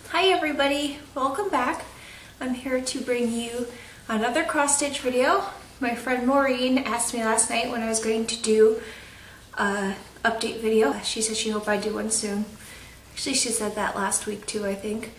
Hi everybody, welcome back. I'm here to bring you another cross stitch video. My friend Maureen asked me last night when I was going to do an update video. She said she hoped I'd do one soon. Actually, she said that last week too, I think.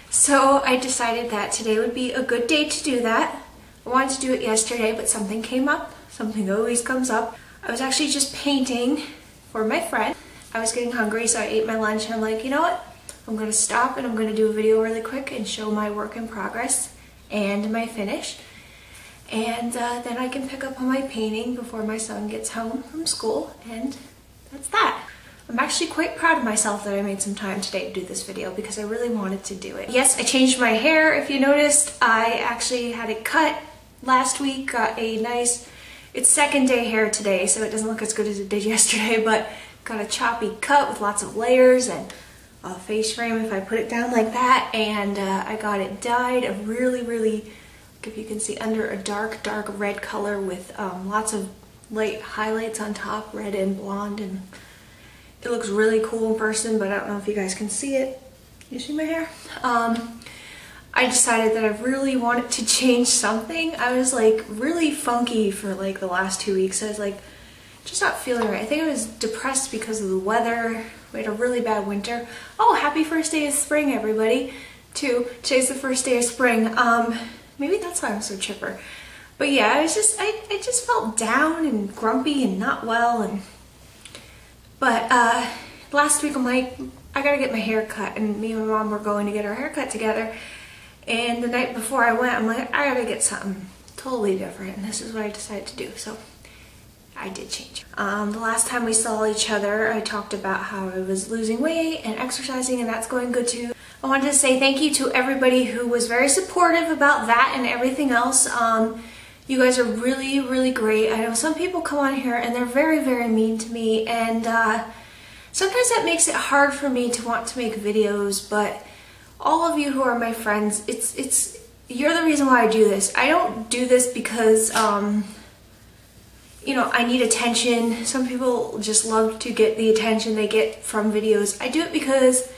So I decided that today would be a good day to do that. I wanted to do it yesterday, but something came up. Something always comes up. I was actually just painting for my friend. I was getting hungry, so I ate my lunch and I'm like, you know what? I'm going to stop and I'm going to do a video really quick and show my work in progress and my finish. And then I can pick up on my painting before my son gets home from school, and that's that. I'm actually quite proud of myself that I made some time today to do this video because I really wanted to do it. Yes, I changed my hair. If you noticed, I actually had it cut last week, got a nice, it's second day hair today, so it doesn't look as good as it did yesterday, but got a choppy cut with lots of layers and a face frame if I put it down like that, and I got it dyed a really, if you can see, under a dark red color with lots of light highlights on top, red and blonde, and it looks really cool in person, but I don't know if you guys can see it. You see my hair? I decided that I really wanted to change something. I was like really funky for like the last 2 weeks. I was like just not feeling right. I think I was depressed because of the weather. We had a really bad winter. Oh, happy first day of spring, everybody, too. Today's the first day of spring. Maybe that's why I'm so chipper. But yeah, I just felt down and grumpy and not well. But last week I'm like, I gotta get my hair cut, and me and my mom were going to get our hair cut together. And the night before I went, I'm like, I gotta get something totally different, and this is what I decided to do. So I did change. The last time we saw each other, I talked about how I was losing weight and exercising, and that's going good too. I wanted to say thank you to everybody who was very supportive about that and everything else. You guys are really great. I know some people come on here and they're very mean to me, and sometimes that makes it hard for me to want to make videos, but all of you who are my friends, you're the reason why I do this. I don't do this because you know, I need attention. Some people just love to get the attention they get from videos. I do it because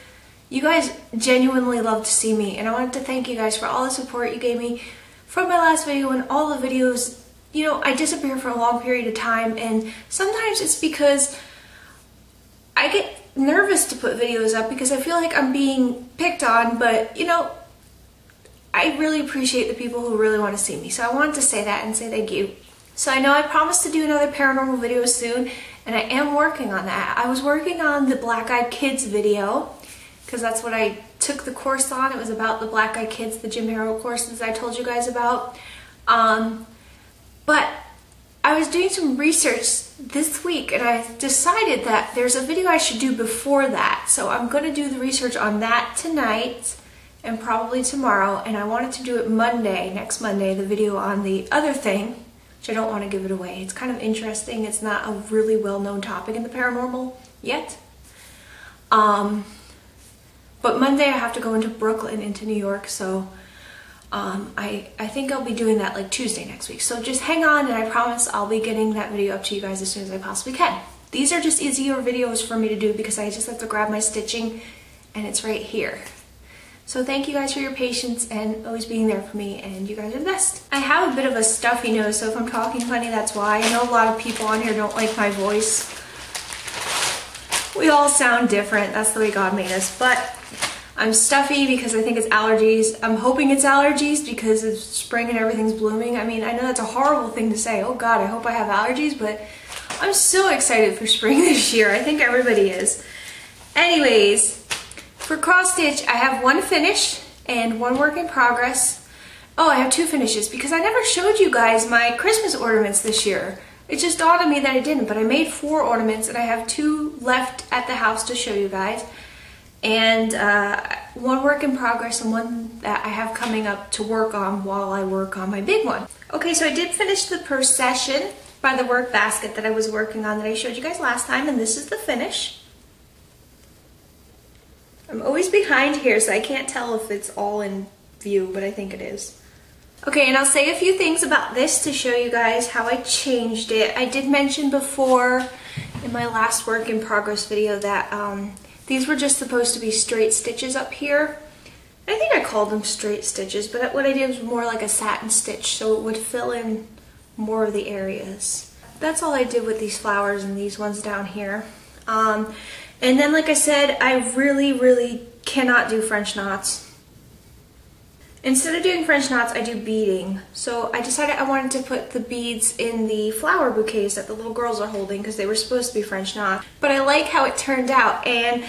you guys genuinely love to see me, and I wanted to thank you guys for all the support you gave me from my last video and all the videos. You know, I disappear for a long period of time, and sometimes it's because I get nervous to put videos up because I feel like I'm being picked on, but you know, I really appreciate the people who really want to see me. So I wanted to say that and say thank you. So I know I promised to do another paranormal video soon, and I am working on that. I was working on the Black Eyed Kids video, because that's what I took the course on. It was about the Black Eyed Kids, the Jim Harrow courses I told you guys about. But I was doing some research this week, and I decided that there's a video I should do before that. So I'm going to do the research on that tonight and probably tomorrow, and I wanted to do it Monday, next Monday, the video on the other thing, which I don't want to give it away. It's kind of interesting. It's not a really well-known topic in the paranormal yet. But Monday I have to go into Brooklyn, into New York, so I think I'll be doing that like Tuesday next week. So just hang on, and I promise I'll be getting that video up to you guys as soon as I possibly can. These are just easier videos for me to do because I just have to grab my stitching, and it's right here. So thank you guys for your patience and always being there for me, and you guys are the best. I have a bit of a stuffy nose, so if I'm talking funny, that's why. I know a lot of people on here don't like my voice. We all sound different. That's the way God made us. But I'm stuffy because I think it's allergies. I'm hoping it's allergies because it's spring and everything's blooming. I mean, I know that's a horrible thing to say. Oh God, I hope I have allergies, but I'm so excited for spring this year. I think everybody is. Anyways, for cross stitch, I have one finish and one work in progress. Oh, I have two finishes because I never showed you guys my Christmas ornaments this year. It just dawned on me that I didn't, but I made 4 ornaments and I have 2 left at the house to show you guys. And one work in progress and one that I have coming up to work on while I work on my big one. Okay, so I did finish the procession by the work basket that I was working on that I showed you guys last time, and this is the finish. I'm always behind here, so I can't tell if it's all in view, but I think it is. Okay, and I'll say a few things about this to show you guys how I changed it. I did mention before in my last work in progress video that these were just supposed to be straight stitches up here, I think I called them straight stitches, but what I did was more like a satin stitch, so it would fill in more of the areas. That's all I did with these flowers and these ones down here. And then, like I said, I really cannot do French knots. Instead of doing French knots, I do beading. So I decided I wanted to put the beads in the flower bouquets that the little girls are holding because they were supposed to be French knots. But I like how it turned out, and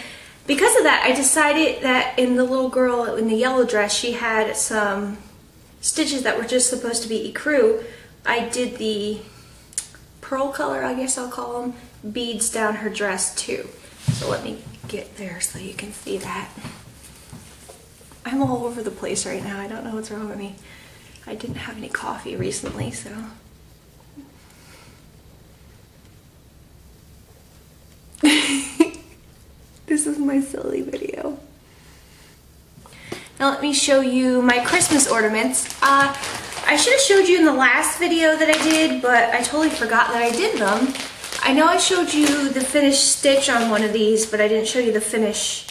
because of that, I decided that in the little girl in the yellow dress, she had some stitches that were just supposed to be ecru. I did the pearl color, I guess I'll call them, beads down her dress too. So let me get there so you can see that. I'm all over the place right now. I don't know what's wrong with me. I didn't have any coffee recently, so. This is my silly video. Now let me show you my Christmas ornaments. I should have showed you in the last video that I did, but I totally forgot that I did them. I know I showed you the finished stitch on one of these, but I didn't show you the finish.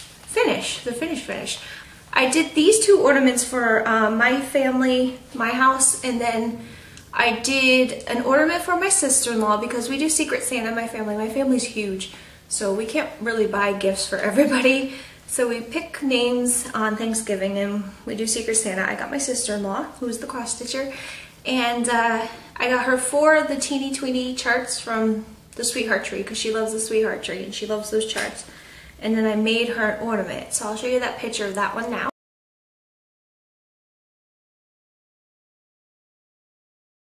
I did these two ornaments for my family, my house, and then I did an ornament for my sister-in-law because we do Secret Santa in my family. My family's huge, so we can't really buy gifts for everybody. So we pick names on Thanksgiving and we do Secret Santa. I got my sister-in-law, who is the cross stitcher, and I got her 4 of the teeny tweeny charts from the Sweetheart Tree because she loves the Sweetheart Tree and she loves those charts. And then I made her an ornament. So I'll show you that picture of that one now.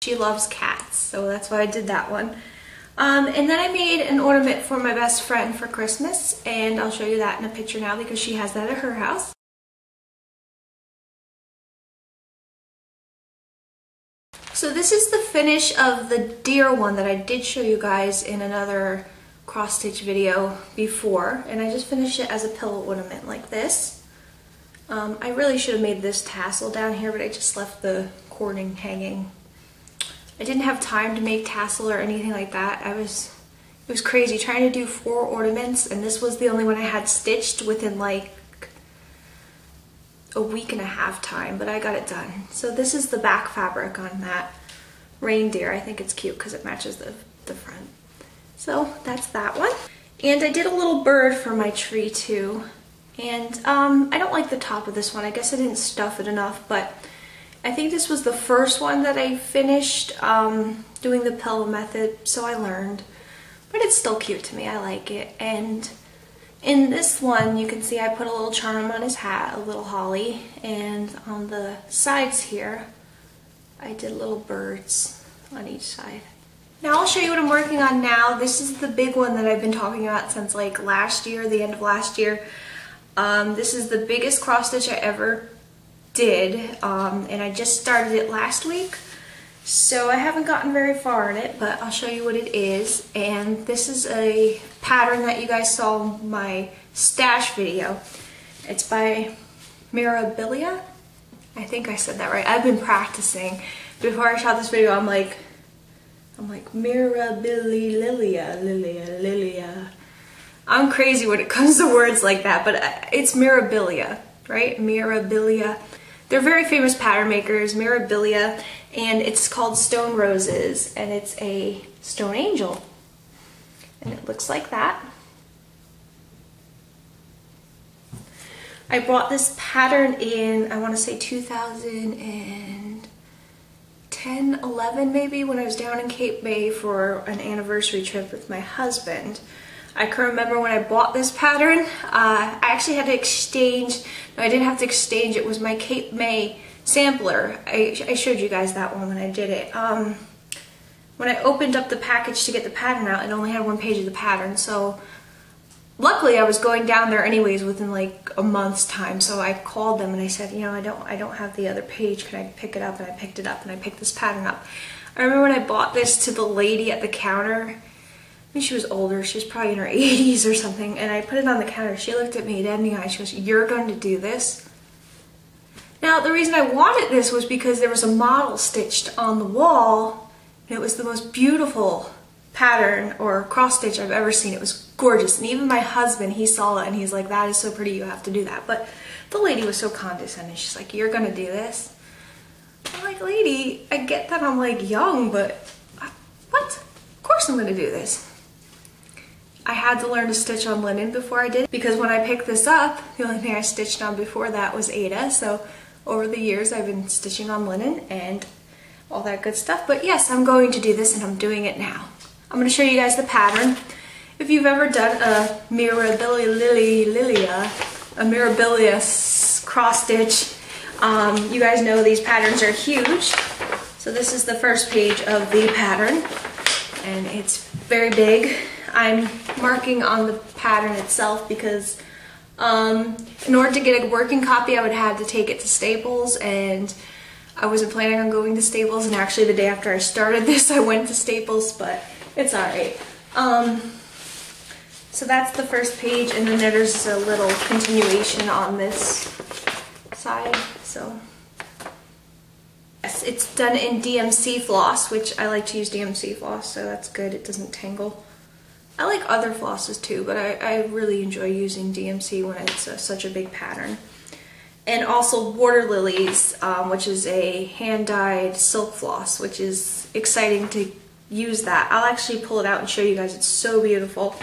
She loves cats, so that's why I did that one. And then I made an ornament for my best friend for Christmas, and I'll show you that in a picture now because she has that at her house. So this is the finish of the deer one that I did show you guys in another cross stitch video before, and I just finished it as a pillow ornament like this. I really should have made this tassel down here, but I just left the cording hanging. I didn't have time to make tassel or anything like that. It was crazy trying to do 4 ornaments, and this was the only one I had stitched within like a week and a half time, but I got it done. So this is the back fabric on that reindeer. I think it's cute because it matches the front. So that's that one. And I did a little bird for my tree too. And I don't like the top of this one. I guess I didn't stuff it enough, but I think this was the first one that I finished doing the pillow method, so I learned. But it's still cute to me, I like it. And in this one, you can see I put a little charm on his hat, a little holly, and on the sides here, I did little birds on each side. Now I'll show you what I'm working on now. This is the big one that I've been talking about since like last year, the end of last year. This is the biggest cross stitch I ever did, and I just started it last week, so I haven't gotten very far in it, but I'll show you what it is. And this is a pattern that you guys saw in my stash video. It's by Mirabilia. I think I said that right. I've been practicing. Before I shot this video, I'm like Lilia. I'm crazy when it comes to words like that, but it's Mirabilia, right? Mirabilia. They're very famous pattern makers, Mirabilia, and it's called Stone Roses, and it's a stone angel. And it looks like that. I bought this pattern in, I want to say 2010, 11 maybe, when I was down in Cape May for an anniversary trip with my husband. I can remember when I bought this pattern, I actually had to exchange, no, I didn't have to exchange, it was my Cape May sampler. I showed you guys that one when I did it. When I opened up the package to get the pattern out, it only had 1 page of the pattern, so luckily I was going down there anyways within like a month's time, so I called them and I said, you know, I don't have the other page, can I pick it up? And I picked it up and I picked this pattern up. I remember when I bought this to the lady at the counter, I think she was older, she was probably in her 80s or something, and I put it on the counter. She looked at me dead in the eye, she goes, "You're going to do this?" Now the reason I wanted this was because there was a model stitched on the wall, and it was the most beautiful pattern or cross stitch I've ever seen. It was gorgeous, and even my husband, he saw it and he's like, "That is so pretty, you have to do that." But the lady was so condescending. She's like, "You're gonna do this?" I'm like, "Lady, I get that I'm like young, but what? Of course I'm gonna do this." I had to learn to stitch on linen before I did, because when I picked this up, the only thing I stitched on before that was Ada. So over the years I've been stitching on linen and all that good stuff. But yes, I'm going to do this, and I'm doing it now. I'm going to show you guys the pattern. If you've ever done a mirabilia cross stitch, you guys know these patterns are huge. So this is the first page of the pattern, and it's very big. I'm marking on the pattern itself because in order to get a working copy, I would have to take it to Staples, and I wasn't planning on going to Staples, and actually the day after I started this, I went to Staples, but it's alright. So that's the first page, and then there's a little continuation on this side. So yes, it's done in DMC floss, which I like to use DMC floss, so that's good. It doesn't tangle. I like other flosses too, but I really enjoy using DMC when it's such a big pattern. And also Water Lilies, which is a hand-dyed silk floss, which is exciting to use that. I'll actually pull it out and show you guys. It's so beautiful.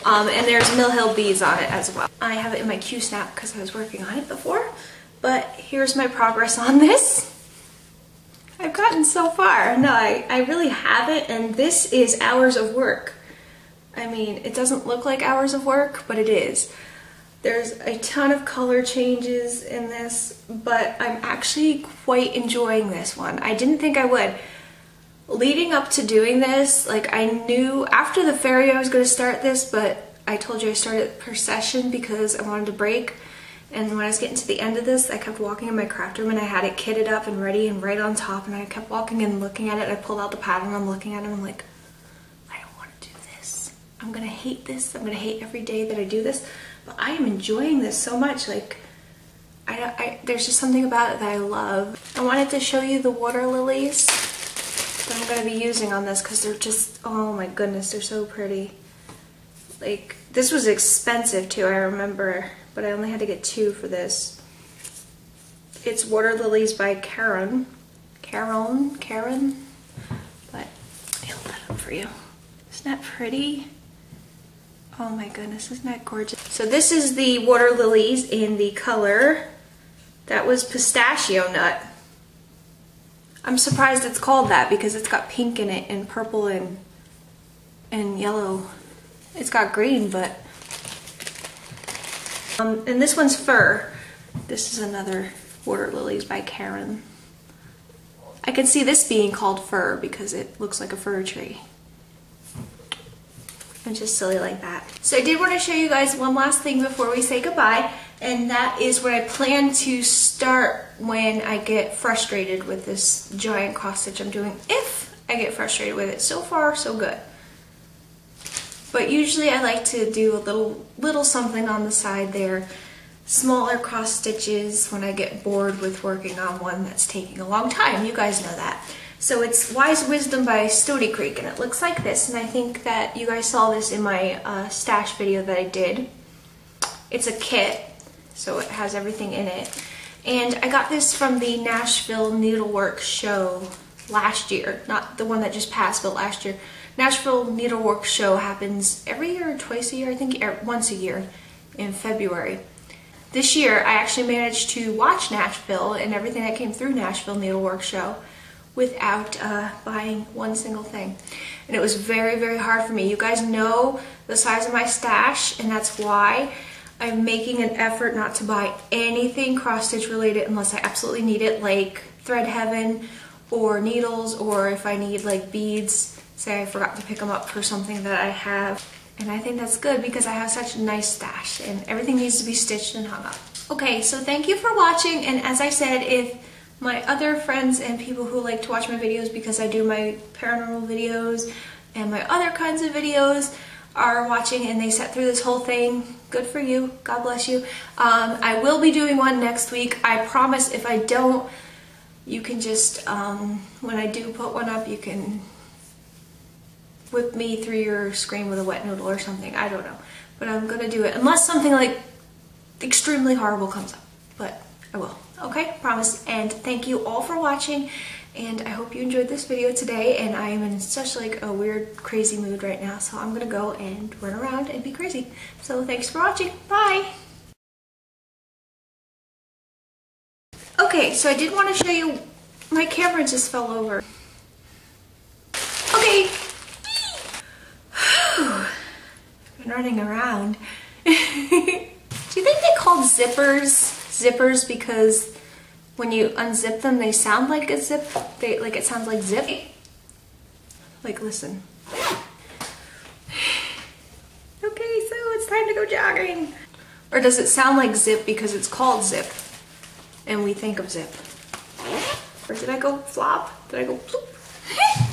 And there's Mill Hill beads on it as well. I have it in my Q-snap because I was working on it before, but here's my progress on this. I've gotten so far. No, I really haven't, and this is hours of work. I mean, it doesn't look like hours of work, but it is. There's a ton of color changes in this, but I'm actually quite enjoying this one. I didn't think I would. Leading up to doing this, like, I knew after the fairy I was going to start this, but I told you I started per session because I wanted to break. And when I was getting to the end of this, I kept walking in my craft room and I had it kitted up and ready and right on top, and I kept walking and looking at it. I pulled out the pattern, I'm looking at it, and I'm like, I don't want to do this. I'm gonna hate this. I'm gonna hate every day that I do this. But I am enjoying this so much. Like, there's just something about it that I love. I wanted to show you the water lilies that I'm gonna be using on this because they're just, oh my goodness, they're so pretty. Like, this was expensive too, I remember, but I only had to get 2 for this. It's Water Lilies by Karen. But I'll hold that up for you. Isn't that pretty? Oh my goodness, isn't that gorgeous? So this is the Water Lilies in the color, that was Pistachio Nut. I'm surprised it's called that because it's got pink in it and purple and yellow. It's got green, but and this one's Fur. This is another Water Lilies by Karen. I can see this being called Fur because it looks like a fir tree. I'm just silly like that. So I did want to show you guys one last thing before we say goodbye, and that is what I plan to start when I get frustrated with this giant cross stitch I'm doing, if I get frustrated with it. So far, so good. But usually I like to do a little something on the side there, smaller cross stitches when I get bored with working on one that's taking a long time. You guys know that. So it's Wise Wisdom by Stony Creek, and it looks like this, and I think that you guys saw this in my stash video that I did. It's a kit, so it has everything in it. And I got this from the Nashville Needlework Show last year, not the one that just passed, but last year. Nashville Needlework Show happens every year or twice a year, I think once a year in February. This year I actually managed to watch Nashville and everything that came through Nashville Needlework Show without buying one single thing. And it was very, very hard for me. You guys know the size of my stash, and that's why I'm making an effort not to buy anything cross-stitch related unless I absolutely need it, like Thread Heaven or needles, or if I need like beads, say I forgot to pick them up for something that I have. And I think that's good because I have such a nice stash and everything needs to be stitched and hung up. Okay, so thank you for watching, and as I said, if my other friends and people who like to watch my videos because I do my paranormal videos and my other kinds of videos are watching and they sat through this whole thing, good for you, God bless you. I will be doing one next week. I promise. If I don't, you can just, when I do put one up, you can whip me through your screen with a wet noodle or something. I don't know. But I'm gonna do it unless something like extremely horrible comes up. but I will. Okay, promise. And thank you all for watching, and I hope you enjoyed this video today. And I am in such like a weird, crazy mood right now, so I'm gonna go and run around and be crazy. So thanks for watching. Bye! Okay, so I did want to show you, my camera just fell over. Okay! Been running around. Do you think they called zippers because when you unzip them they sound like a zip? Like it sounds like zip? Like listen. Okay, so it's time to go jogging. Or does it sound like zip because it's called zip and we think of zip? Or did I go flop? Did I go bloop?